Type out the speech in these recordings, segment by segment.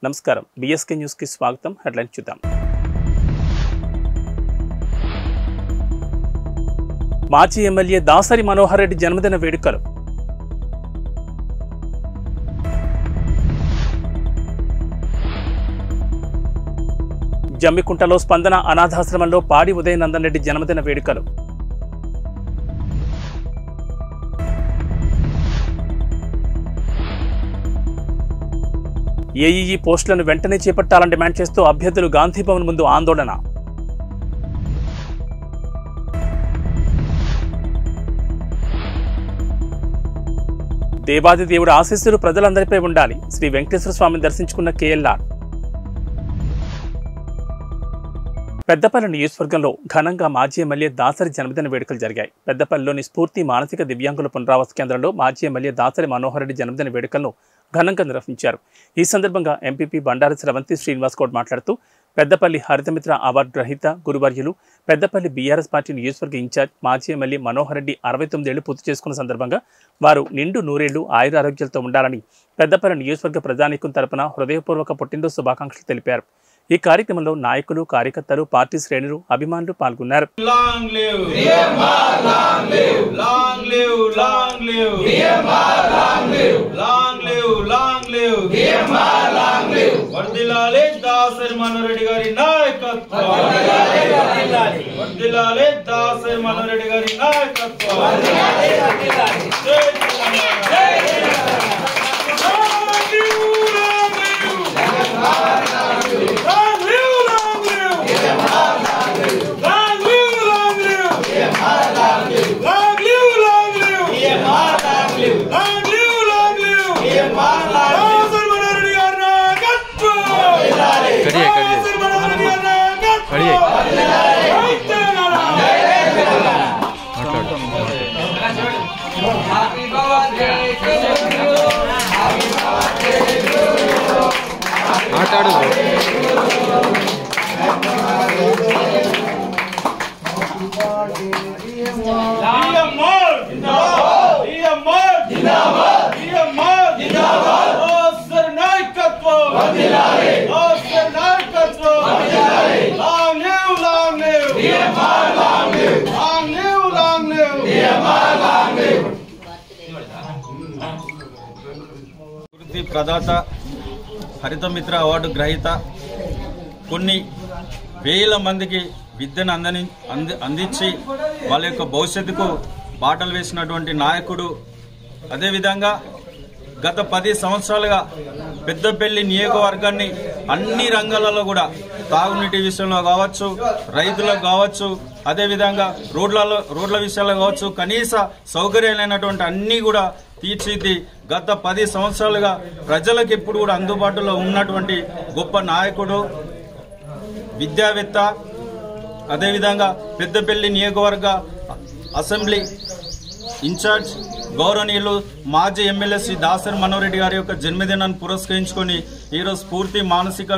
నమస్కారం, BSK news కి స్వాగతం. హెడ్లైన్ చూద్దాం. మాజీ ఎమ్మెల్యే దాసరి మనోహర్ రెడ్డి జన్మదిన వేడుకలు. జమ్మికుంటలో స్పందన అనాథాశ్రమంలో పాడి ఉదయనందన్ రెడ్డి జన్మదిన వేడుకలు. ఏఈఈ పోస్టులను వెంటనే చేపట్టాలని డిమాండ్ చేస్తూ అభ్యర్థులు గాంధీభవన్ ముందు ఆందోళన. దేవాది దేవుడి ఆశీస్సులు ప్రజలందరిపై ఉండాలి. శ్రీ వెంకటేశ్వర స్వామిని దర్శించుకున్న కేఎల్ఆర్. పెద్దపల్లి నియోజకవర్గంలో ఘనంగా మాజీ ఎమ్మెల్యే దాసరి జన్మదిన వేడుకలు జరిగాయి. పెద్దపల్లిలోని స్ఫూర్తి మానసిక దివ్యాంగుల పునరావాస కేంద్రంలో మాజీ ఎమ్మెల్యే దాసరి మనోహర్ రెడ్డి జన్మదిన వేడుకలను ఘనంగా నిర్వహించారు. ఈ సందర్భంగా ఎంపీపీ బండారు శ్రవంతి శ్రీనివాస్ గౌడ్ మాట్లాడుతూ పెద్దపల్లి హరితమిత్ర అవార్డు గ్రహీత గురువర్యులు పెద్దపల్లి బీఆర్ఎస్ పార్టీ నియోజకవర్గ ఇన్ఛార్జ్ మాజీ ఎమ్మెల్యే మనోహర్ రెడ్డి 69 ఏళ్లు పూర్తి చేసుకున్న సందర్భంగా వారు నిండు నూరేళ్లు ఆయురారోగ్యాలతో ఉండాలని పెద్దపల్లి నియోజకవర్గ ప్రజానీకం తరపున హృదయపూర్వక పుట్టినరోజు శుభాకాంక్షలు తెలిపారు. ఈ కార్యక్రమంలో నాయకులు, కార్యకర్తలు, పార్టీ శ్రేణులు, అభిమానులు పాల్గొన్నారు. ప్రదాత, హరితమిత్ర అవార్డు గ్రహీత, కొన్ని వేల మందికి విద్యను అందించి వాళ్ళ యొక్క భవిష్యత్తుకు బాటలు వేసినటువంటి నాయకుడు. అదేవిధంగా గత 10 సంవత్సరాలుగా పెద్దపల్లి నియోజకవర్గాన్ని అన్ని రంగాలలో కూడా తాగునీటి విషయంలో కావచ్చు, రైతులకు కావచ్చు, అదేవిధంగా రోడ్ల విషయాల్లో కావచ్చు, కనీస సౌకర్యాలైనటువంటి అన్నీ కూడా తీర్చిది గత 10 సంవత్సరాలుగా ప్రజలకు ఎప్పుడు కూడా అందుబాటులో ఉన్నటువంటి గొప్ప నాయకుడు, విద్యావేత్త. అదేవిధంగా పెద్దపల్లి నియోజకవర్గ అసెంబ్లీ ఇన్ఛార్జ్ గౌరవనీయులు మాజీ ఎమ్మెల్యే శ్రీ దాసరి మనోహర్ రెడ్డి గారి యొక్క జన్మదినాన్ని పురస్కరించుకొని ఈరోజు స్ఫూర్తి మానసిక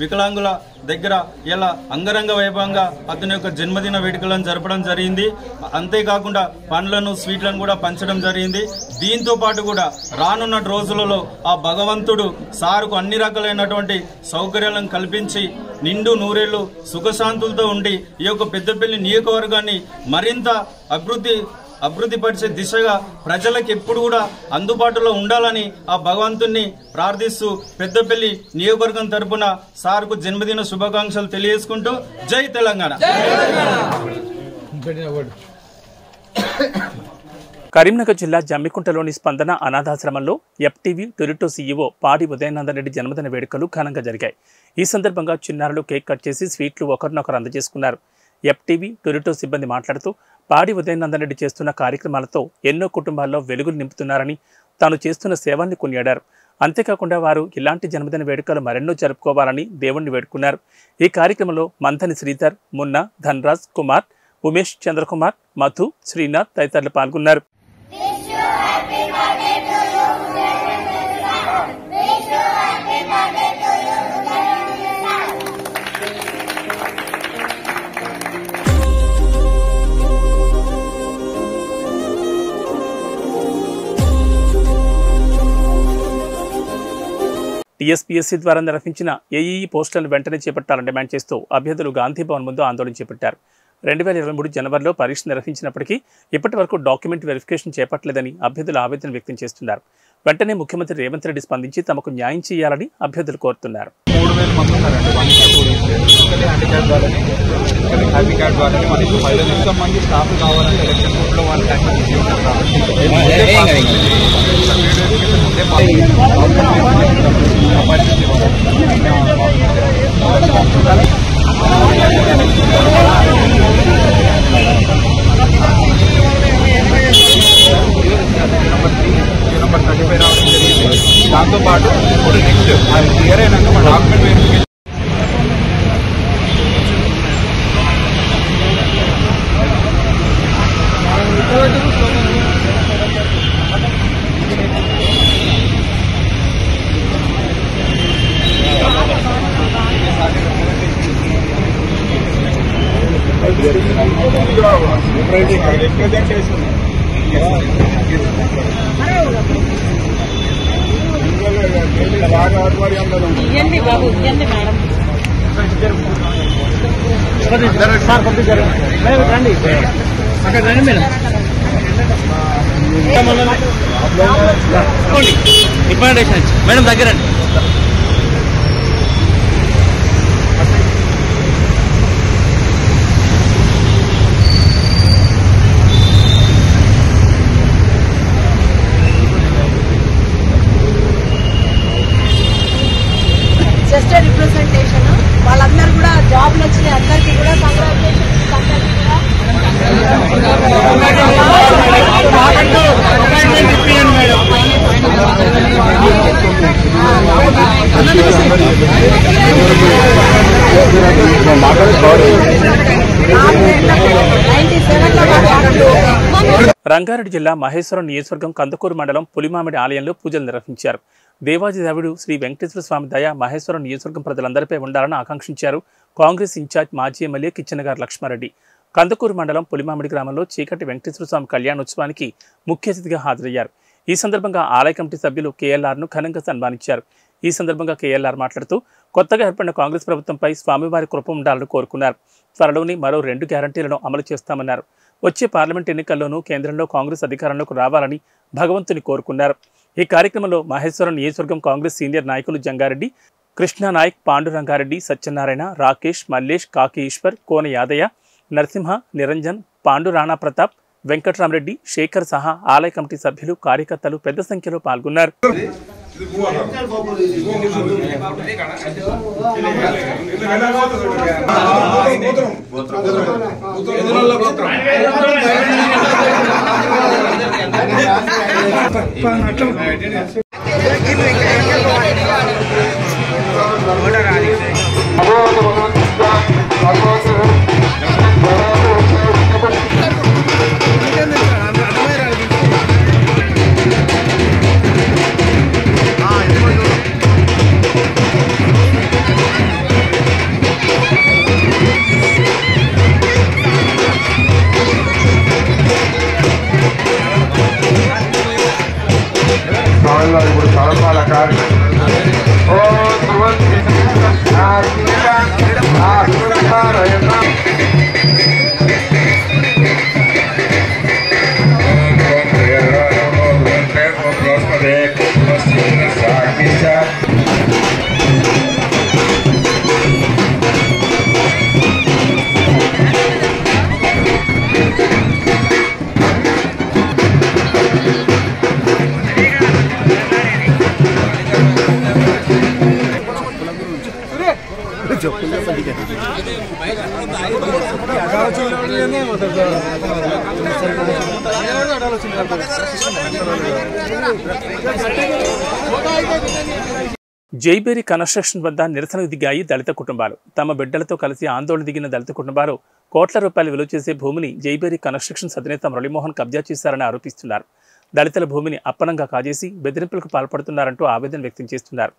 వికలాంగుల దగ్గర ఇలా అంగరంగ వైభవంగా అతని యొక్క జన్మదిన వేడుకలను జరపడం జరిగింది. అంతేకాకుండా పండ్లను, స్వీట్లను కూడా పంచడం జరిగింది. దీంతో పాటు కూడా రానున్న రోజులలో ఆ భగవంతుడు సారుకు అన్ని రకాలైనటువంటి సౌకర్యాలను కల్పించి నిండు నూరేళ్లు సుఖశాంతులతో ఉండి ఈ యొక్క పెద్దపల్లి నియోజకవర్గాన్ని మరింత అభివృద్ధి పరిచే దిశగా ప్రజలకు ఎప్పుడు కూడా అందుబాటులో ఉండాలని ఆ భగవంతుణ్ణి ప్రార్థిస్తూ పెద్దపల్లి నియోజకవర్గం తరపున సార్కు జన్మదిన శుభాకాంక్షలు తెలియజేసుకుంటూ జై తెలంగాణ. కరీంనగర్ జిల్లా జమ్మికుంటలోని స్పందన అనాథాశ్రమంలో ఎఫ్టీవీ టొరిటో సీఈఓ పాడి ఉదయనందన్ రెడ్డి జన్మదిన వేడుకలు ఘనంగా జరిగాయి. ఈ సందర్భంగా చిన్నారులు కేక్ కట్ చేసి స్వీట్లు ఒకరినొకరు అందజేసుకున్నారు. ఎఫ్టీవీ టొరిటో సిబ్బంది మాట్లాడుతూ పాడి ఉదయనందన్ రెడ్డి చేస్తున్న కార్యక్రమాలతో ఎన్నో కుటుంబాల్లో వెలుగులు నింపుతున్నారని, తాను చేస్తున్న సేవల్ని కొనియాడారు. అంతేకాకుండా వారు ఇలాంటి జన్మదిన వేడుకలు మరెన్నో జరుపుకోవాలని దేవుణ్ణి వేడుకున్నారు. ఈ కార్యక్రమంలో మంథని శ్రీధర్, మున్నా, ధన్రాజ్ కుమార్, ఉమేష్ చంద్రకుమార్, మధు, శ్రీనాథ్ తదితరులు పాల్గొన్నారు. టీఎస్పీఎస్సీ ద్వారా నిర్వహించిన ఏఈఈ పోస్టులను వెంటనే చేపట్టాలని డిమాండ్ చేస్తూ అభ్యర్థులు గాంధీ భవన్ ముందు ఆందోళన చేపట్టారు. 2023 జనవరిలో పరీక్ష నిర్వహించినప్పటికీ ఇప్పటి వరకు డాక్యుమెంట్ వెరిఫికేషన్ చేపట్టలేదని అభ్యర్థులు ఆవేదన వ్యక్తం చేస్తున్నారు. వెంటనే ముఖ్యమంత్రి రేవంత్ రెడ్డి స్పందించి తమకు న్యాయం చేయాలని అభ్యర్థులు కోరుతున్నారు. 3000 మంది ఉన్నారండి. హ్యాండిక్యాప్ వాళ్ళని హ్యాపీ కార్డ్ వాళ్ళని మనకి 5,000 మంది స్టాఫ్ కావాలంటే ఎలక్షన్ కోర్టులో వాళ్ళు ముందే నెంబర్ 35 రావడం జరిగింది. దాంతోపాటు ఇప్పుడు నెక్స్ట్ అది క్లియర్ అయినాక మా డాక్యుమెంట్ వెరిఫికేషన్ రిప్రజెంటేషన్ బాబు మేడం అక్కడ రండి మేడం రిప్రజెంటేషన్ మేడం దగ్గర జస్ట్ రిప్రజెంటేషన్ వాళ్ళందరూ కూడా జాబ్లు వచ్చినాయి. అందరికీ కూడా రంగారెడ్డి జిల్లా మహేశ్వరం నియోజకవర్గం కందుకూరు మండలం పులిమామిడి ఆలయంలో పూజలు నిర్వహించారు. దేవాదిదేవుడు శ్రీ వెంకటేశ్వర స్వామి దయ మహేశ్వరం నియోజకవర్గం ప్రజలందరిపై ఉండాలని ఆకాంక్షించారు కాంగ్రెస్ ఇన్ఛార్జ్ మాజీ ఎమ్మెల్యే కిచ్చనగారి లక్ష్మారెడ్డి. కందుకూరు మండలం పులిమామిడి గ్రామంలో చీకటి వెంకటేశ్వర స్వామి కళ్యాణోత్సవానికి ముఖ్య అతిథిగా హాజరయ్యారు. ఈ సందర్భంగా ఆలయ కమిటీ సభ్యులు కేఎల్ఆర్ను ఘనంగా సన్మానించారు. ఈ సందర్భంగా కేఎల్ఆర్ మాట్లాడుతూ కొత్తగా ఏర్పడిన కాంగ్రెస్ ప్రభుత్వంపై స్వామివారి కృప ఉండాలని కోరుకున్నారు. త్వరలోని మరో 2 గ్యారంటీలను అమలు చేస్తామన్నారు. వచ్చే పార్లమెంట్ ఎన్నికల్లోనూ కేంద్రంలో కాంగ్రెస్ అధికారంలోకి రావాలని భగవంతుని కోరుకున్నారు. ఈ కార్యక్రమంలో మహేశ్వరం నియోజకవర్గం కాంగ్రెస్ సీనియర్ నాయకులు జంగారెడ్డి, కృష్ణానాయక్, పాండురంగారెడ్డి, సత్యనారాయణ, రాకేష్, మల్లేష్, కాకి ఈశ్వర్, కోన యాదయ్య, నరసింహ, నిరంజన్, పాండు రాణా ప్రతాప్, వెంకట్రామరెడ్డి, శేఖర్ సహా ఆలయ కమిటీ సభ్యులు, కార్యకర్తలు పెద్ద సంఖ్యలో పాల్గొన్నారు. జైబేరి కన్స్ట్రక్షన్ వద్ద నిరసనకు దిగాయి దళిత కుటుంబాలు. తమ బిడ్డలతో కలిసి ఆందోళన దిగిన దళిత కుటుంబాలు కోట్ల రూపాయలు విలువ చేసే భూమిని జైబేరి కన్స్ట్రక్షన్స్ అధినేత మురళీమోహన్ కబ్జా చేశారని ఆరోపిస్తున్నారు. దళితుల భూమిని అప్పనంగా కాజేసి బెదిరింపులకు పాల్పడుతున్నారంటూ ఆవేదన వ్యక్తం చేస్తున్నారు.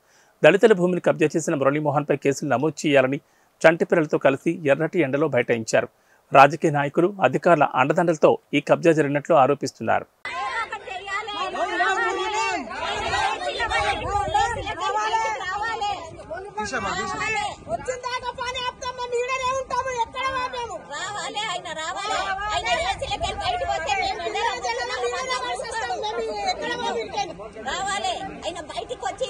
దళితుల భూమిని కబ్జా చేసిన మురళీమోహన్పై కేసులు నమోదు చేయాలని చంటి పిల్లలతో కలిసి ఎర్రటి ఎండలో బైఠాయించారు. రాజకీయ నాయకులు, అధికారుల అండదండలతో ఈ కబ్జా జరిగినట్లు ఆరోపిస్తున్నారు. వచ్చిందాక పని ఆపుతాం, మేము ఈడనే ఉంటాము, ఎక్కడ మేము రావాలి. ఆయన రావాలి, ఆయన ఏసీలకి బయటకు వస్తే రావాలి. ఆయన బయటికి వచ్చి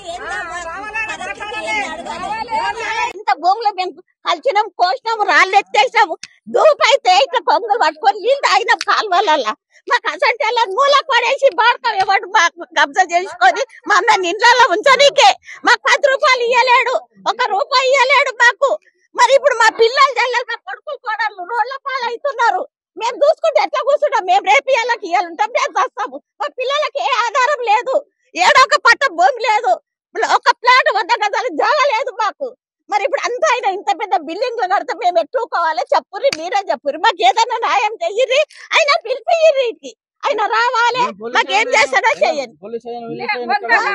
ఇంత భూమిలో మేము కలిసినాం, కోసినాము, రాళ్ళు ఎత్తేసాము, దూపైతే ఇట్లా కొంగలు పట్టుకొని నీళ్ళు తాగినాం కాలువల. మాకు అసంటే మూల పడేసి బాడకం ఎవడు మాకు కబ్జా చేసుకొని మా అమ్మని ఇంట్లో ఉంచనీకే మాకు 10 రూపాయలు ఇవ్వలేడు, 1 రూపాయి ఇవ్వలేడు మాకు. మరి ఇప్పుడు మా పిల్లలు చెల్లెలు, మా కొడుకులు కోడళ్ళు రోడ్ల పాలు అవుతున్నారు. మేము చూసుకుంటే ఎట్లా కూర్చుంటాం? మేము రేపు ఇవ్వాలకి ఇవ్వాలంటాం, మేము వస్తాము. మా పిల్లలకి ఏ ఆధారం లేదు, ఏడో ఒక పట్ట భూమి లేదు, ఒక ప్లాట్ 100 గజాలు జాగా లేదు మాకు. మరి ఇప్పుడు అంతా ఆయన ఇంత పెద్ద బిల్డింగ్లు కడితే మేము ఎట్టుకోవాలి? చెప్పుర్రి, మీరే చెప్పుర్రి, మాకు ఏదైనా న్యాయం చెయ్యి. ఆయన పిలిపియ్యి, ఆయన రావాలి, మాకేం చేస్తాడో చెయ్యండి. నేను గజాలు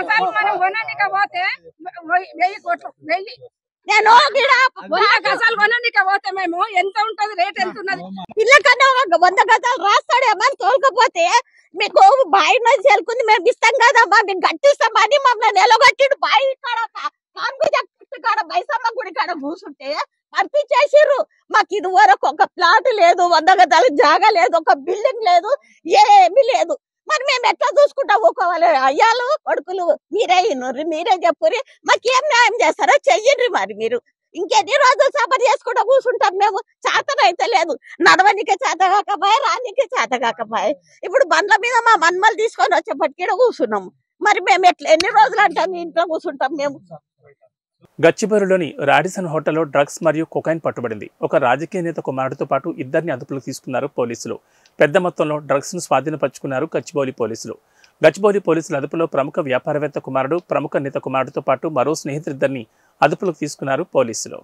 కొనడానికి పోతే మేము ఎంత ఉంటది, రేట్ ఎంత ఉన్నది? పిల్లకన్నా 100 గజాలు రాస్తాడేమో అని తోలుకపోతే మీకు బాయి నుంచి వెళ్తుంది, మేము ఇస్తాం కదమ్మా, మేము గట్టిస్తామని మమ్మల్ని నిలగొట్టిండు. బాయి కాడ బైసమ్మ గుడి కాడ కూర్చుంటే పంపించేసిర్రు. మాకు ఇది వరకు ఒక ప్లాట్ లేదు, 100 గజాలు జాగా లేదు, ఒక బిల్డింగ్ లేదు, ఏమీ లేదు. మరి మేము ఎట్లా చూసుకుంటా ఊకోవాలి? అయ్యాలు కొడుకులు మీరే ఇన్నుర్రి, మీరే చెప్పుర్రి, మాకేం న్యాయం చేస్తారో చెయ్యండి. మరి మీరు ఇంకెన్ని రోజులు సఫర్ చేసుకుంటా కూర్చుంటాం? మేము చేతనైతే లేదు, నడవనికే చేత కాకపోయే, రానికే చేత కాకపోయే. ఇప్పుడు బండ్ల మీద మా మన్మలు తీసుకొని వచ్చేపటికి కూర్చున్నాము. మరి మేము ఎన్ని రోజులు అంటాం ఇంట్లో కూర్చుంటాం? మేము గచ్చిబౌలిలోని రాడిసన్ హోటల్లో డ్రగ్స్ మరియు కొకైన్ పట్టుబడింది. ఒక రాజకీయ నేత కుమారుడితో పాటు 2 అదుపులోకి తీసుకున్నారు పోలీసులు. పెద్ద మొత్తంలో డ్రగ్స్ ను స్వాధీనపరుచుకున్నారు గచ్చిబౌలి పోలీసులు. గచ్చిబౌలి పోలీసుల అదుపులో ప్రముఖ వ్యాపారవేత్త కుమారుడు, ప్రముఖ నేత కుమారుడితో పాటు మరో స్నేహితుడిద్దరిని అదుపులోకి తీసుకున్నారు పోలీసులు.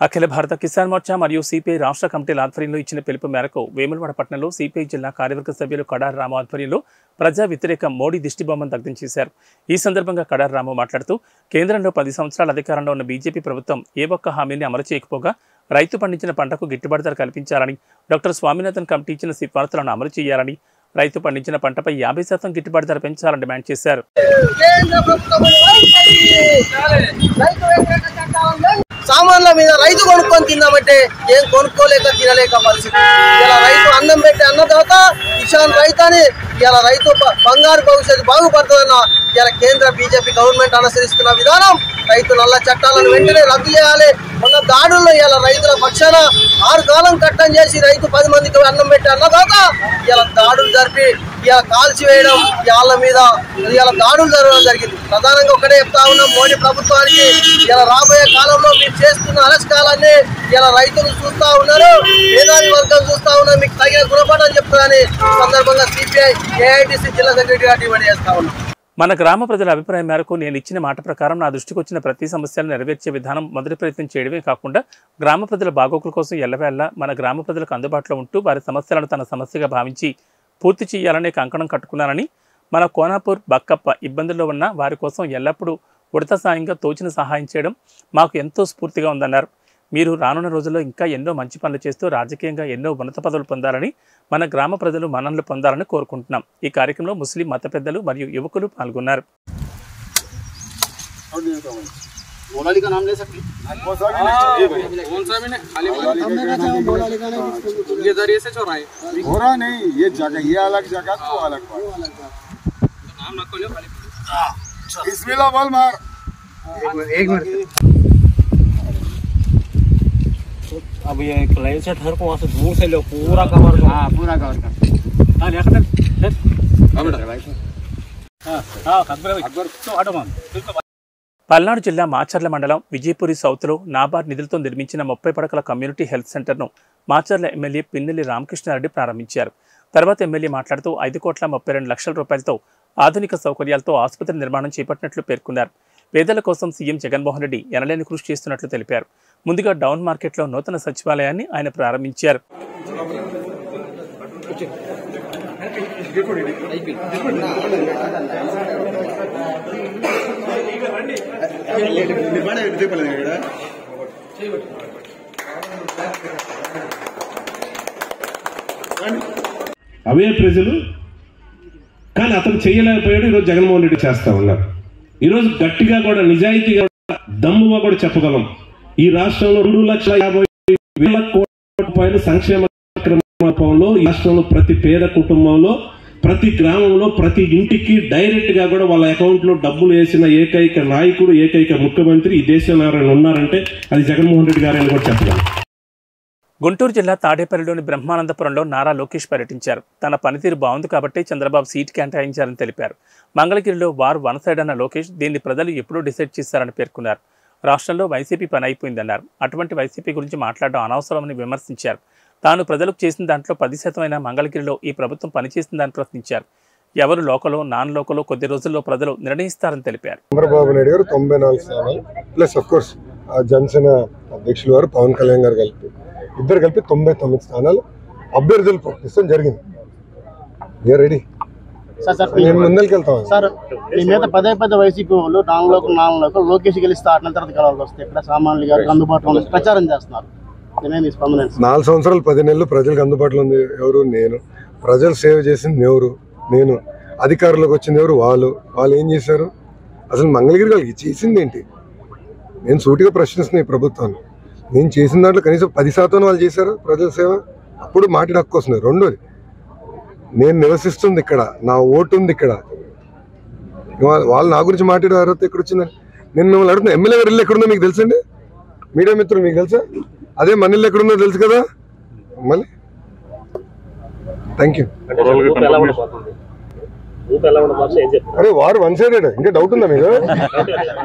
అఖిల భారత కిసాన్ మోర్చా మరియు సిపిఐ రాష్ట్ర కమిటీల ఆధ్వర్యంలో ఇచ్చిన పిలుపు మేరకు వేములవాడ పట్టణంలో సిపిఐ జిల్లా కార్యవర్గ సభ్యులు కడారి రాము ఆధ్వర్యంలో ప్రజా వ్యతిరేక మోడీ దిష్టిబొమ్మను దగ్ధం చేశారు. ఈ సందర్భంగా కడారి రాము మాట్లాడుతూ, కేంద్రంలో 10 సంవత్సరాల అధికారంలో ఉన్న బీజేపీ ప్రభుత్వం ఏ ఒక్క హామీని అమలు చేయకపోగా రైతు పండించిన పంటకు గిట్టుబాటు ధర కల్పించాలని, డాక్టర్ స్వామినాథన్ కమిటీ ఇచ్చిన సిఫార్సులను అమలు చేయాలని, రైతు పండించిన పంటపై 50% గిట్టుబాటు ధర పెంచాలని డిమాండ్ చేశారు. సామాన్ల మీద రైతు కొనుక్కొని తిందామంటే ఏం కొనుక్కోలేక తినలేక పరిస్థితి. ఇలా రైతు అన్నం పెట్టి అన్నదాత కిసాన్ రైతు అని ఇలా రైతు బంగారు భవిష్యత్తు బాగుపడుతుందన్న ఇలా కేంద్ర బీజేపీ గవర్నమెంట్ అనుసరిస్తున్న విధానం రైతు నల్ల చట్టాలను వెంటనే రద్దు చేయాలి. ఉన్న దాడుల్లో ఇలా రైతుల పక్షాన 6 కాలం కట్టం చేసి రైతు 10 మందికి అన్నం పెట్టి అన్నదాత ఇలా దాడులు జరిపి ఇలా కాల్చివేయడం, వాళ్ళ మీద ఇలా దాడులు జరగడం జరిగింది. ప్రధానంగా ఒకటే చెప్తా ఉన్నాం, మోడీ ప్రభుత్వానికి ఇలా రాబోయే కాలంలో మీరు చేస్తున్న అరెస్టాలన్నీ ఇలా రైతులు చూస్తా ఉన్నారు, మేధావి వర్గం చూస్తా ఉన్నారు, మీకు తగిన గుణపాఠం చెప్తారని సందర్భంగా సిపిఐ ఏఐటిసి జిల్లా సెక్రటరీగా డిమాండ్ చేస్తా ఉన్నాం. మన గ్రామ ప్రజల అభిప్రాయం మేరకు నేను ఇచ్చిన మాట ప్రకారం నా దృష్టికి వచ్చిన ప్రతి సమస్యలను నెరవేర్చే విధానం మొదటి ప్రయత్నం చేయడమే కాకుండా గ్రామ ప్రజల బాగోగుల కోసం ఎల్లవేళ మన గ్రామ ప్రజలకు అందుబాటులో ఉంటూ వారి సమస్యలను తన సమస్యగా భావించి పూర్తి చేయాలనే కంకణం కట్టుకున్నానని, మన కోనాపూర్ బక్కప్ప ఇబ్బందుల్లో ఉన్న వారి కోసం ఎల్లప్పుడూ ఉడత సాయంగా తోచిన సహాయం చేయడం మాకు ఎంతో స్ఫూర్తిగా ఉందన్నారు. మీరు రానున్న రోజుల్లో ఇంకా ఎన్నో మంచి పనులు చేస్తూ రాజకీయంగా ఎన్నో ఉన్నత పదవులు పొందాలని, మన గ్రామ ప్రజలు మన్ననలు పొందాలని కోరుకుంటున్నాం. ఈ కార్యక్రమంలో ముస్లిం మత పెద్దలు మరియు యువకులు పాల్గొన్నారు. अब ये क्लाइंट से घर को वहाँ से दूर से लो, पूरा कवर कर। हाँ, पूरा कवर कर। हाँ, लिया कर। हाँ, अकबर तो आटो मान। పల్నాడు జిల్లా మాచర్ల మండలం విజయపురి సౌత్లో నాబార్డ్ నిధులతో నిర్మించిన 30 పడకల కమ్యూనిటీ హెల్త్ సెంటర్ను మాచర్ల ఎమ్మెల్యే పిన్నెల్లి రామకృష్ణారెడ్డి ప్రారంభించారు. తర్వాత ఎమ్మెల్యే మాట్లాడుతూ 5,32 లక్షల రూపాయలతో ఆధునిక సౌకర్యాలతో ఆసుపత్రి నిర్మాణం చేపట్టినట్లు పేర్కొన్నారు. పేదల కోసం సీఎం జగన్మోహన్ రెడ్డి ఎనలేని కృషి చేస్తున్నట్లు తెలిపారు. ముందుగా డౌన్ మార్కెట్లో నూతన సచివాలయాన్ని ఆయన ప్రారంభించారు. అవే ప్రజలు, కానీ అతను చేయలేకపోయాడు. ఈరోజు జగన్మోహన్ రెడ్డి చేస్తా ఉన్నారు. ఈరోజు గట్టిగా కూడా నిజాయితీగా దమ్ముగా కూడా చెప్పగలం, ఈ రాష్ట్రంలో 2,50,000 కోట్ల రూపాయలు సంక్షేమ కార్యక్రమంలో ఈ రాష్ట్రంలో ప్రతి పేద కుటుంబంలో, ప్రతి గ్రామంలో, ప్రతి ఇంటికి డైరెక్ట్ గా కూడా వాళ్ళ అకౌంట్ లో డబ్బులు వేసిన ఏకైక నాయకుడు, ఏకైక ముఖ్యమంత్రి ఈ దేశంలో ఉన్నారంటే అది జగన్మోహన్ రెడ్డి గారు అని కూడా చెప్పగలం. గుంటూరు జిల్లా తాడేపల్లిలోని బ్రహ్మానందపురంలో నారా లోకేష్ పర్యటించారు. తన పనితీరు బాగుంది కాబట్టి చంద్రబాబు సీట్ కేటాయించారని తెలిపారు. మంగళగిరిలో వార్ వన్ సైడ్ అన్న లోకేష్ దీన్ని ప్రజలు ఎప్పుడూ డిసైడ్ చేశారని పేర్కొన్నారు. రాష్ట్రంలో వైసీపీ పని అయిపోయిందన్నారు. అటువంటి వైసీపీ గురించి మాట్లాడడం అనవసరమని విమర్శించారు. తాను ప్రజలకు చేసిన దాంట్లో 10% అయినా మంగళగిరిలో ఈ ప్రభుత్వం పనిచేసిందని ప్రశ్నించారు. ఎవరు లోకలో నాన్ లోకలో కొద్ది రోజుల్లో ప్రజలు నిర్ణయిస్తారని తెలిపారు. చంద్రబాబు నాయుడు గారు 94 స్థానాలు ప్లస్ ఆఫ్ కోర్స్ జనసేన అధ్యక్షులు వారు పవన్ కళ్యాణ్ గారు ఇద్దరు కలిపి 99 స్థానాలు అభ్యర్థులు ప్రకటించడం జరిగింది. We are ready. నేను ముందరికి వెళ్తాం సార్. మీ మీద పదే వైసీపీ వాళ్ళు నాలుగు లోకేష్ గెలిస్తే ఆడిన తర్వాత గెలవాల్సి వస్తే ఇక్కడ సామాన్యులు గారికి అందుబాటులో ప్రచారం చేస్తున్నారు. 4 సంవత్సరాలు 10 నెలలు ప్రజలకు అందుబాటులో ఉంది ఎవరు? నేను. ప్రజలు సేవ చేసింది ఎవరు? నేను. అధికారులకు వచ్చింది ఎవరు? వాళ్ళు ఏం చేశారు? అసలు మంగళగిరి వాళ్ళకి చేసింది ఏంటి? నేను సూటిగా ప్రశ్నిస్తున్నా ఈ ప్రభుత్వాన్ని. నేను చేసిన దాంట్లో కనీసం 10% వాళ్ళు చేశారు ప్రజల సేవ. అప్పుడు మాట్లాడే హక్కు వస్తుంది. రెండోది, నేను నివసిస్తుంది ఇక్కడ, నా ఓటు ఉంది ఇక్కడ. వాళ్ళు నా గురించి మాట్లాడే అర్హత ఎక్కడ వచ్చిందని నేను మిమ్మల్ని అడుగుతున్నా. ఎమ్మెల్యే గారు ఇల్లు ఎక్కడుందో మీకు తెలుసండి? మీడియా మిత్రులు మీకు తెలుసా? అదే మన ఇల్లు ఎక్కడుందో తెలుసు కదా. మళ్ళీ థ్యాంక్ యూ. అరే వారు వన్ సైడెడ్, ఇంకా డౌట్ ఉందా మీకు?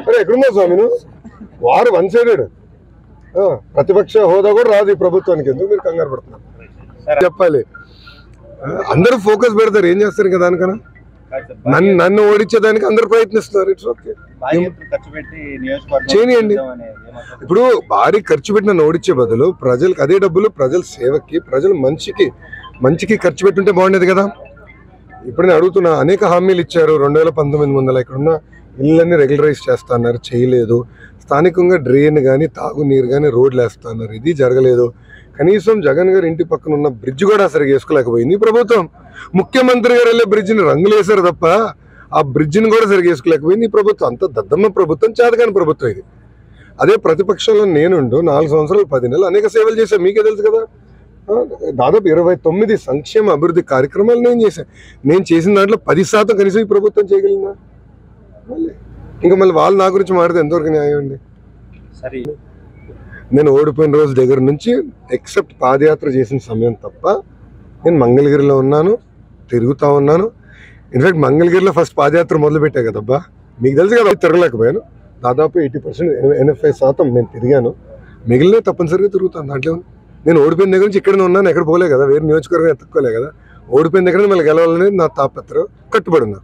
అరే ఎక్కడున్నా స్వామి నువ్వు? వారు వన్ సైడెడ్. ప్రతిపక్ష హోదా కూడా రాదు ఈ ప్రభుత్వానికి. ఎందుకు మీరు కంగారు పడుతున్నారు? చెప్పాలి. అందరూ ఫోకస్ పెడతారు. ఏం చేస్తారు ఇంకా దానికన్నా? నన్ను ఓడించేదానికి అందరు ప్రయత్నిస్తున్నారు. ఇట్స్ ఓకే, చేయనియండి. ఇప్పుడు భారీ ఖర్చు పెట్టి నన్ను ఓడించే బదులు ప్రజలకు అదే డబ్బులు ప్రజల సేవకి, ప్రజల మంచికి ఖర్చు పెట్టుంటే బాగుండేది కదా. ఇప్పుడు నేను అడుగుతున్నా, అనేక హామీలు ఇచ్చారు. 2019 ముందర ఇక్కడున్న ఇళ్ళన్నీ రెగ్యులరైజ్ చేస్తా అన్నారు, చేయలేదు. స్థానికంగా డ్రైన్ కానీ తాగునీరు కానీ రోడ్లు వేస్తా అన్నారు, ఇది జరగలేదు. కనీసం జగన్ గారి ఇంటి పక్కన ఉన్న బ్రిడ్జ్ కూడా సరిగా వేసుకోలేకపోయింది ఈ ప్రభుత్వం. ముఖ్యమంత్రి గారు వెళ్ళే బ్రిడ్జిని రంగులు వేశారు తప్ప ఆ బ్రిడ్జిని కూడా సరిగా వేసుకోలేకపోయింది ఈ ప్రభుత్వం. అంత దద్దమ్మ ప్రభుత్వం, చేతకాని ప్రభుత్వం ఇది. అదే ప్రతిపక్షంలో నేనుండు 4 సంవత్సరాలు 10 నెలలు అనేక సేవలు చేశాను, మీకే తెలుసు కదా. దాదాపు 29 సంక్షేమ అభివృద్ధి కార్యక్రమాలు నేను చేశాను. నేను చేసిన దాంట్లో 10% కనీసం ఈ ప్రభుత్వం చేయగలిగిందా? ఇంకా మళ్ళీ వాళ్ళు నా గురించి మాట్లాడితే ఎంతవరకు న్యాయం అండి? నేను ఓడిపోయిన రోజు దగ్గర నుంచి ఎక్సెప్ట్ పాదయాత్ర చేసిన సమయం తప్ప నేను మంగళగిరిలో ఉన్నాను, తిరుగుతూ ఉన్నాను. ఇన్ఫాక్ట్ మంగళగిరిలో ఫస్ట్ పాదయాత్ర మొదలుపెట్టా కదబ్బా, మీకు తెలుసు కదా. తిరగలేకపోయాను. దాదాపు 80%, 85% నేను తిరిగాను. మిగిలిన తప్పనిసరిగా తిరుగుతాను. దాంట్లో నేను ఓడిపోయిన దగ్గర నుంచి ఇక్కడనే ఉన్నాను, ఎక్కడ పోలే కదా, వేరే నియోజకవర్గం ఎత్తుక్కోలే కదా. ఓడిపోయిన దగ్గర మళ్ళీ గెలవాలనేది నా తాపత్రం, కట్టుబడి ఉన్నా.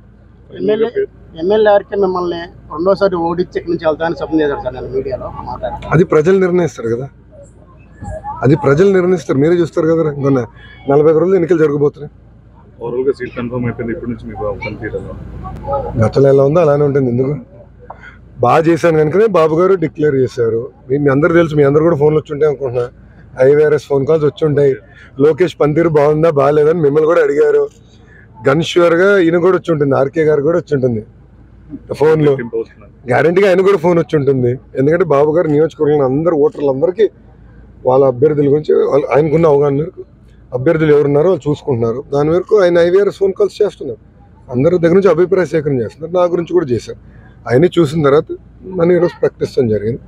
ఎమ్మెల్యే గారికి మిమ్మల్ని రెండోసారి ఓడించి ఇక్కడి నుంచి వెళ్తామని చెప్పిన చేశారు సార్ నేను మీడియాలో మాట్లాడారు. అది ప్రజలు నిర్ణయిస్తారు కదా, అది ప్రజలు నిర్ణయిస్తారు. మీరే చూస్తారు కదా. ఇంకా 45 రోజులు ఎన్నికలు జరగబోతున్నాయి. గతంలో ఎలా ఉందో అలానే ఉంటుంది. ఎందుకు బాగా చేశాను కనుకనే బాబు గారు డిక్లేర్ చేశారు. మీ అందరూ తెలుసు, మీ అందరు కూడా ఫోన్లు వచ్చి ఉంటాయి అనుకుంటున్నా. IVRS ఫోన్ కాల్స్ వచ్చి ఉంటాయి. లోకేష్ పనితీరు బాగుందా బాగాలేదని మిమ్మల్ని కూడా అడిగారు. గన్ ష్యూర్గా ఈయన కూడా వచ్చి ఉంటుంది, RK గారు కూడా వచ్చి ఉంటుంది ఫోన్లో. గ్యారంటీగా ఆయన కూడా ఫోన్ వచ్చి ఉంటుంది. ఎందుకంటే బాబు గారు నియోజకవర్గంలో అందరు ఓటర్లందరికీ వాళ్ళ అభ్యర్థుల గురించి ఆయనకున్న అవగాహన మేరకు అభ్యర్థులు ఎవరున్నారో వాళ్ళు చూసుకుంటున్నారు. దాని వరకు ఆయన IVRS ఫోన్ కాల్స్ చేస్తున్నారు. అందరి దగ్గర నుంచి అభిప్రాయ సేకరణ చేస్తున్నారు. నా గురించి కూడా చేశారు. ఆయన్ని చూసిన తర్వాత మనం ఈరోజు ప్రకటిస్తాం జరిగింది.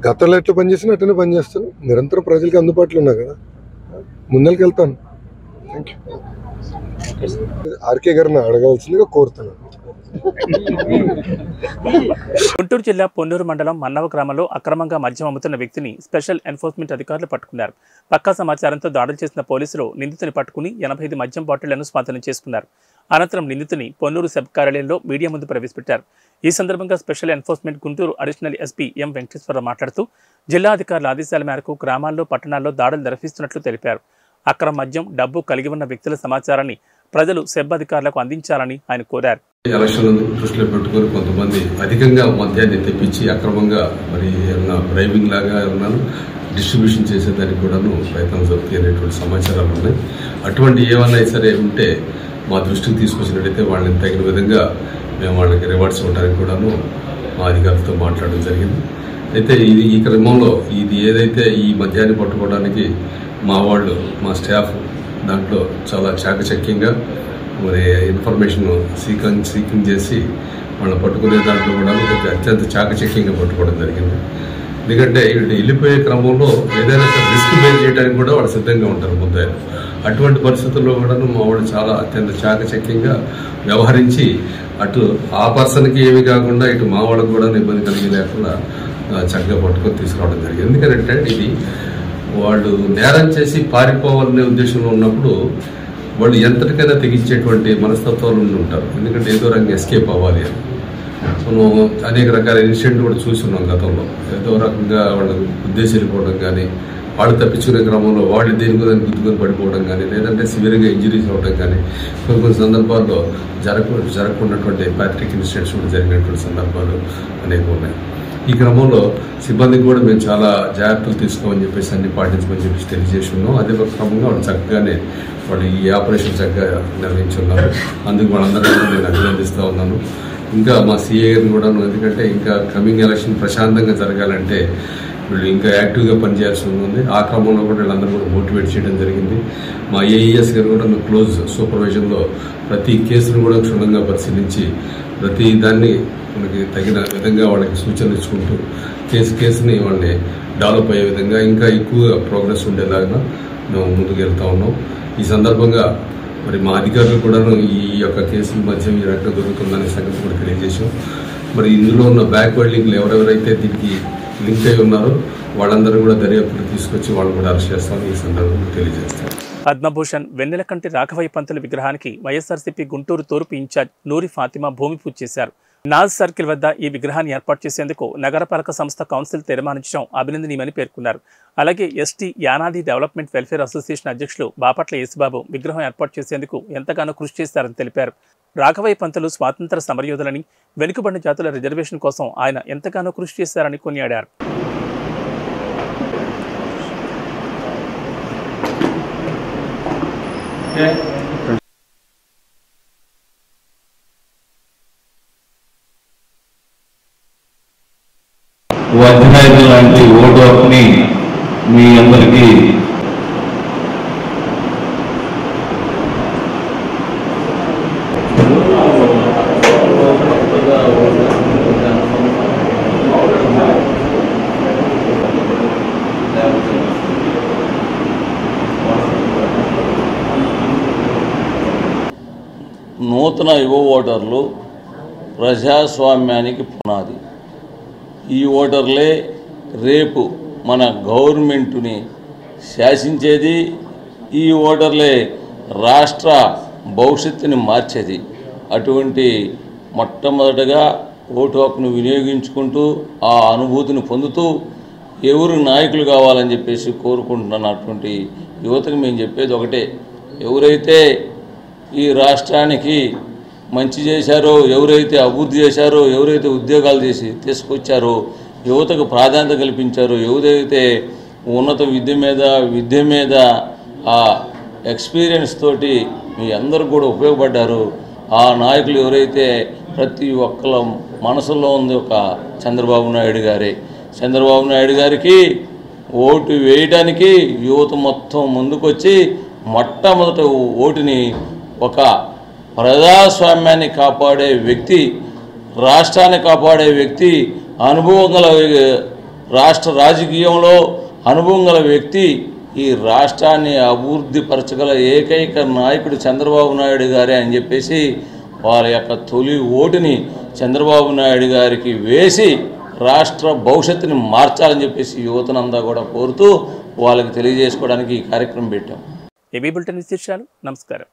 గతంలో ఎట్లా పనిచేసినా అట్లనే పనిచేస్తాను. నిరంతరం ప్రజలకి అందుబాటులో ఉన్నా కదా, ముందరికి వెళ్తాను. Thank you. RK గారిని అడగాల్సిందిగా కోరుతున్నాను. గుంటూరు జిల్లా పొన్నూరు మండలం మన్నవ గ్రామంలో అక్రమంగా మద్యం అమ్ముతున్న వ్యక్తిని స్పెషల్ ఎన్ఫోర్స్మెంట్ అధికారులు పట్టుకున్నారు. పక్కా సమాచారంతో దాడులు చేసిన పోలీసులు నిందితుని పట్టుకుని 85 మద్యం బాటిళ్లను స్వాధీనం చేసుకున్నారు. అనంతరం నిందితుని పొన్నూరు సబ్ కార్యాలయంలో మీడియా ముందు ప్రవేశపెట్టారు. ఈ సందర్భంగా special enforcement Guntur additional SP M Venkateswararao మాట్లాడుతూ జిల్లా అధికారుల ఆదేశాల మేరకు గ్రామాల్లో పట్టణాల్లో దాడులు నిర్వహిస్తున్నట్లు తెలిపారు. అక్రమ మద్యం, డబ్బు కలిగి ఉన్న వ్యక్తుల సమాచారాన్ని ప్రజలు సెబ్ అధికారులకు అందించాలని ఆయన కోరారు. ఎలక్షన్లను దృష్టిలో పెట్టుకుని కొంతమంది అధికంగా మద్యాన్ని తెప్పించి అక్రమంగా మరి ఏమన్నా డ్రైవింగ్ లాగా ఏమన్నా డిస్ట్రిబ్యూషన్ చేసేదానికి కూడాను ప్రయత్నం జరుగుతాయి అనేటువంటి సమాచారాలు ఉన్నాయి. అటువంటి ఏమన్నా సరే ఉంటే మా దృష్టికి తీసుకొచ్చినట్టయితే వాళ్ళని తగిన విధంగా మేము వాళ్ళకి రివార్డ్స్ ఇవ్వడానికి కూడాను మా అధికారులతో మాట్లాడడం జరిగింది. అయితే ఈ క్రమంలో ఇది ఏదైతే ఈ మద్యాన్ని పట్టుకోవడానికి మా వాళ్ళు మా స్టాఫ్ దాంట్లో చాలా చాకచక్యంగా మరి ఇన్ఫర్మేషన్ సీకింగ్ చేసి వాళ్ళని పట్టుకునే దాంట్లో కూడా అత్యంత చాకచక్యంగా పట్టుకోవడం జరిగింది. ఎందుకంటే వెళ్ళిపోయే క్రమంలో ఏదైనా రిస్క్ బేర్ చేయడానికి కూడా వాళ్ళు సిద్ధంగా ఉంటారు ముద్దాయిలు. అటువంటి పరిస్థితుల్లో కూడా మా వాళ్ళు చాలా అత్యంత చాకచక్యంగా వ్యవహరించి అటు ఆ పర్సన్కి ఏమి కాకుండా ఇటు మా వాళ్ళకు కూడా ఇబ్బంది కలిగి లేకుండా చక్కగా పట్టుకొని తీసుకురావడం జరిగింది. ఎందుకంటే ఇది వాళ్ళు నేరం చేసి పారిపోవాలనే ఉద్దేశంలో ఉన్నప్పుడు వాళ్ళు ఎంతటికైనా తెగించేటువంటి మనస్తత్వాలు ఉంటారు. ఎందుకంటే ఏదో రకంగా ఎస్కేప్ అవ్వాలి అని మనం అనేక రకాల ఇన్సిడెంట్ కూడా చూస్తున్నాం గతంలో. ఏదో రకంగా వాళ్ళు ఉద్దేశం వెళ్ళిపోవడం కానీ, వాళ్ళు తప్పించుకునే క్రమంలో వాళ్ళు దేనికి దాన్ని గుద్దుకొని పడిపోవడం కానీ, లేదంటే సివియర్గా ఇంజరీస్ అవ్వడం కానీ కొన్ని సందర్భాల్లో జరగకున్నటువంటి ప్యాథటిక్ ఇన్సిడెంట్స్ కూడా జరిగినటువంటి సందర్భాలు అనేక ఉన్నాయి. ఈ క్రమంలో సిబ్బందికి కూడా మేము చాలా జాగ్రత్తలు తీసుకోమని చెప్పేసి అన్ని పాటించమని చెప్పేసి తెలియజేసి ఉన్నాం. అదే క్రమంగా వాళ్ళు చక్కగానే వాళ్ళు ఈ ఆపరేషన్ చక్కగా నిర్వహించున్నారు. అందుకు వాళ్ళందరూ కూడా నేను అభినందిస్తూ ఉన్నాను. ఇంకా మా సిఏ గారిని కూడా, ఎందుకంటే ఇంకా కమింగ్ ఎలక్షన్ ప్రశాంతంగా జరగాలంటే వీళ్ళు ఇంకా యాక్టివ్గా పనిచేయాల్సి ఉంది. ఆ క్రమంలో కూడా వీళ్ళందరూ కూడా మోటివేట్ చేయడం జరిగింది. మా ఏఈఎస్ గారు కూడా క్లోజ్ సూపర్విజన్లో ప్రతి కేసును కూడా క్షుణ్ణంగా పరిశీలించి ప్రతి దాన్ని మనకి తగిన విధంగా వాళ్ళకి సూచనలు ఇచ్చుకుంటూ కేసుని వాళ్ళని డెవలప్ అయ్యే విధంగా ఇంకా ఎక్కువగా ప్రోగ్రెస్ ఉండేలాగా మేము ముందుకు వెళ్తూ ఉన్నాం. ఈ సందర్భంగా మరి మా అధికారులు కూడా ఈ యొక్క కేసుల మధ్య ఈ రకంగా దొరుకుతుందనే సంగతి కూడా తెలియజేశాం. మరి ఇందులో ఉన్న బ్యాక్వర్డ్ లింక్లు ఎవరెవరైతే దీనికి లింక్ అయి ఉన్నారో వాళ్ళందరూ కూడా దర్యాప్తులు తీసుకొచ్చి వాళ్ళు కూడా అరెస్ట్ చేస్తామని ఈ సందర్భంగా తెలియజేస్తాం. పద్మభూషణ్ వెన్నెలకంటి రాఘవయ్య పంతుల విగ్రహానికి వైఎస్ఆర్సీపీ గుంటూరు తూర్పు ఇన్ఛార్జ్ నూరి ఫాతిమా భూమి పూజ చేశారు. నాజ్ సర్కిల్ వద్ద ఈ విగ్రహాన్ని ఏర్పాటు చేసేందుకు నగరపాలక సంస్థ కౌన్సిల్ తీర్మానించడం అభినందనీయమని పేర్కొన్నారు. అలాగే ST Yanadi development welfare association అధ్యక్షులు బాపట్ల యేసుబాబు విగ్రహం ఏర్పాటు చేసేందుకు ఎంతగానో కృషి చేశారని తెలిపారు. రాఘవయ్య పంతులు స్వాతంత్ర సమరయోధులని, వెనుకబడిన జాతుల రిజర్వేషన్ కోసం ఆయన ఎంతగానో కృషి చేశారని కొనియాడారు. వజ్రాయుధ లాంటి ఓటు హక్కుని మీ అందరికీ నూతన యువ ఓటర్లు ప్రజాస్వామ్యానికి పునాది. ఈ ఓటర్లే రేపు మన గవర్నమెంటుని శాసించేది. ఈ ఓటర్లే రాష్ట్ర భవిష్యత్తుని మార్చేది. అటువంటి మొట్టమొదటగా ఓటు హక్కును వినియోగించుకుంటూ ఆ అనుభూతిని పొందుతూ ఎవరు నాయకులు కావాలని చెప్పేసి కోరుకుంటున్నటువంటి యువతకు మేము చెప్పేది ఒకటే, ఎవరైతే ఈ రాష్ట్రానికి మంచి చేశారో, ఎవరైతే అభివృద్ధి చేశారో, ఎవరైతే ఉద్యోగాలు చేసి తీసుకొచ్చారో, యువతకు ప్రాధాన్యత కల్పించారో, ఎవరైతే ఉన్నత విద్య మీద ఆ ఎక్స్పీరియన్స్ తోటి మీ అందరూ కూడా ఉపయోగపడ్డారో ఆ నాయకులు ఎవరైతే ప్రతి ఒక్కళ్ళ మనసులో ఉంది ఒక చంద్రబాబు నాయుడు గారే. చంద్రబాబు నాయుడు గారికి ఓటు వేయడానికి యువత మొత్తం ముందుకొచ్చి మొట్టమొదట ఓటుని ఒక ప్రజాస్వామ్యాన్ని కాపాడే వ్యక్తి, రాష్ట్రాన్ని కాపాడే వ్యక్తి, అనుభవం గల రాష్ట్ర రాజకీయంలో అనుభవం గల వ్యక్తి, ఈ రాష్ట్రాన్ని అభివృద్ధి పరచగల ఏకైక నాయకుడు చంద్రబాబు నాయుడు గారే అని చెప్పేసి వాళ్ళ యొక్క తొలి ఓటుని చంద్రబాబు నాయుడు గారికి వేసి రాష్ట్ర భవిష్యత్తుని మార్చాలని చెప్పేసి యువతనంతా కూడా కోరుతూ వాళ్ళకి తెలియజేసుకోవడానికి ఈ కార్యక్రమం పెట్టాం. ఏబీ బులెటిన్ విశేషాలు. నమస్కారం.